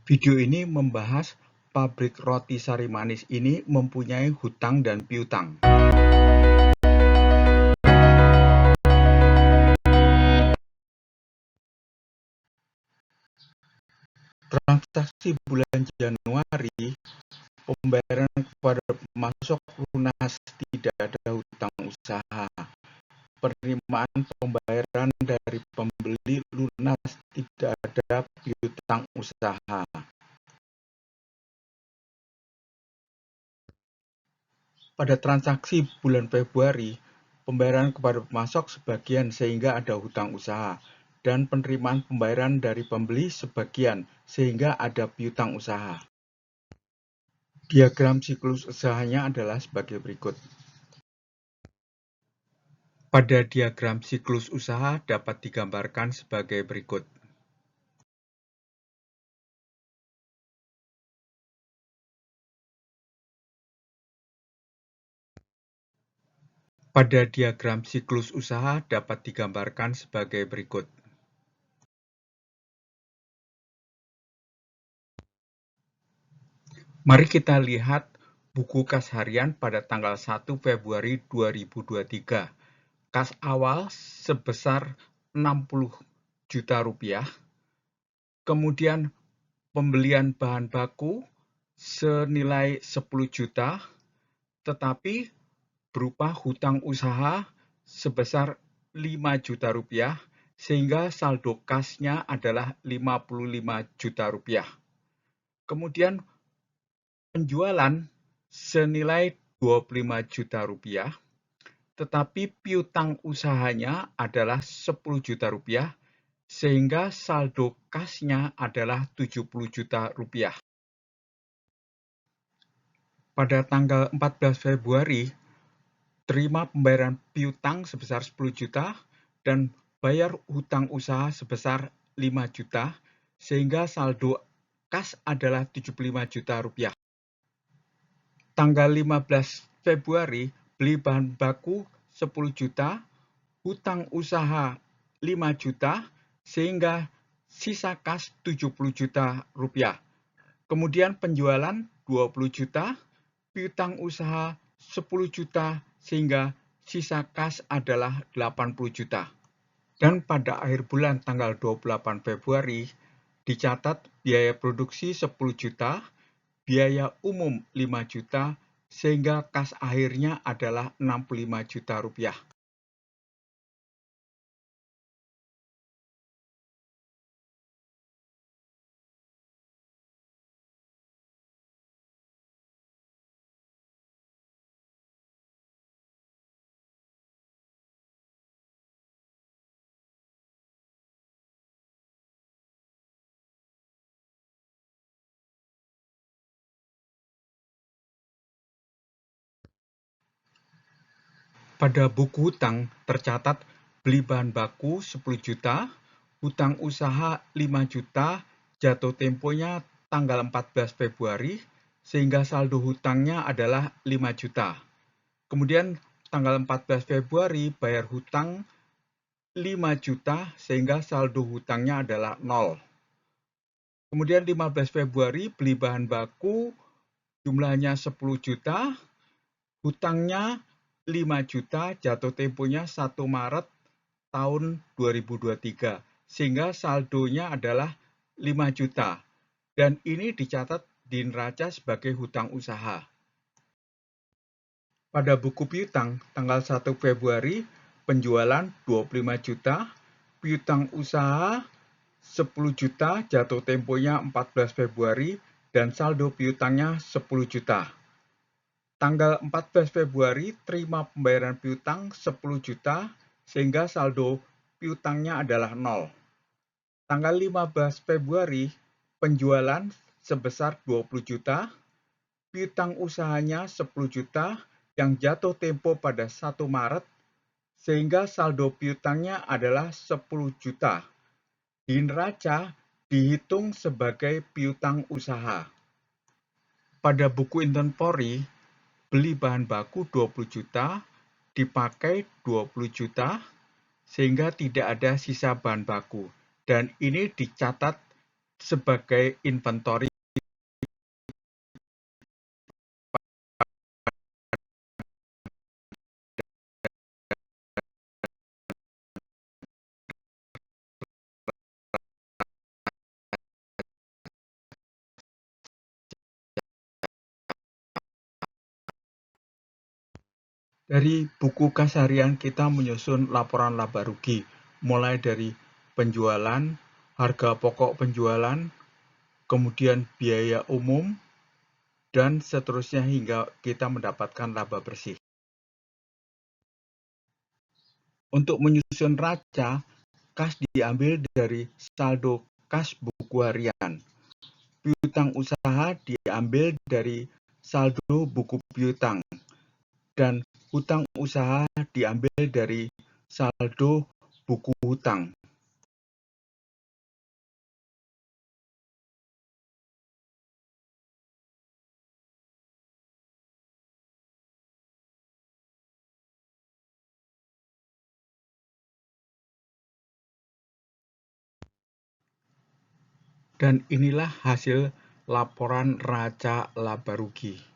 Video ini membahas pabrik roti sari manis ini mempunyai hutang dan piutang. Transaksi bulan Januari, pembayaran kepada pemasok lunas, tidak ada hutang usaha. Penerimaan pembayaran dari pembeli lunas, tidak ada piutang usaha. Pada transaksi bulan Februari, pembayaran kepada pemasok sebagian sehingga ada hutang usaha, dan penerimaan pembayaran dari pembeli sebagian sehingga ada piutang usaha. Diagram siklus usahanya adalah sebagai berikut. Pada diagram siklus usaha dapat digambarkan sebagai berikut. Pada diagram siklus usaha dapat digambarkan sebagai berikut. Mari kita lihat buku kas harian pada tanggal 1 Februari 2023. Kas awal sebesar 60 juta rupiah. Kemudian pembelian bahan baku senilai 10 juta, tetapi berupa hutang usaha sebesar 5 juta rupiah, sehingga saldo kasnya adalah 55 juta rupiah. Kemudian penjualan senilai 25 juta rupiah, tetapi piutang usahanya adalah 10 juta rupiah, sehingga saldo kasnya adalah 70 juta rupiah. Pada tanggal 14 Februari, terima pembayaran piutang sebesar 10 juta dan bayar hutang usaha sebesar 5 juta, sehingga saldo kas adalah 75 juta rupiah. Tanggal 15 Februari, beli bahan baku 10 juta, hutang usaha 5 juta, sehingga sisa kas 70 juta rupiah. Kemudian penjualan 20 juta, piutang usaha 10 juta, sehingga sisa kas adalah 80 juta. Dan pada akhir bulan tanggal 28 Februari, dicatat biaya produksi 10 juta, biaya umum 5 juta, sehingga kas akhirnya adalah 65 juta rupiah. Pada buku hutang tercatat beli bahan baku 10 juta, hutang usaha 5 juta, jatuh temponya tanggal 14 Februari, sehingga saldo hutangnya adalah 5 juta. Kemudian tanggal 14 Februari bayar hutang 5 juta, sehingga saldo hutangnya adalah 0. Kemudian 15 Februari beli bahan baku jumlahnya 10 juta, hutangnya 5 juta, jatuh temponya 1 Maret tahun 2023, sehingga saldonya adalah 5 juta. Dan ini dicatat di neraca sebagai hutang usaha. Pada buku piutang tanggal 1 Februari, penjualan 25 juta, piutang usaha 10 juta, jatuh temponya 14 Februari, dan saldo piutangnya 10 juta. Tanggal 14 Februari, terima pembayaran piutang 10 juta, sehingga saldo piutangnya adalah 0. Tanggal 15 Februari, penjualan sebesar 20 juta, piutang usahanya 10 juta, yang jatuh tempo pada 1 Maret, sehingga saldo piutangnya adalah 10 juta. Di neraca dihitung sebagai piutang usaha. Pada buku inventory, beli bahan baku 20 juta, dipakai 20 juta, sehingga tidak ada sisa bahan baku. Dan ini dicatat sebagai inventory dari buku kas harian. Kita menyusun laporan laba rugi, mulai dari penjualan, harga pokok penjualan, kemudian biaya umum, dan seterusnya hingga kita mendapatkan laba bersih. Untuk menyusun raca, kas diambil dari saldo kas buku harian. Piutang usaha diambil dari saldo buku piutang, dan hutang usaha diambil dari saldo buku hutang. Dan inilah hasil laporan raca laba rugi.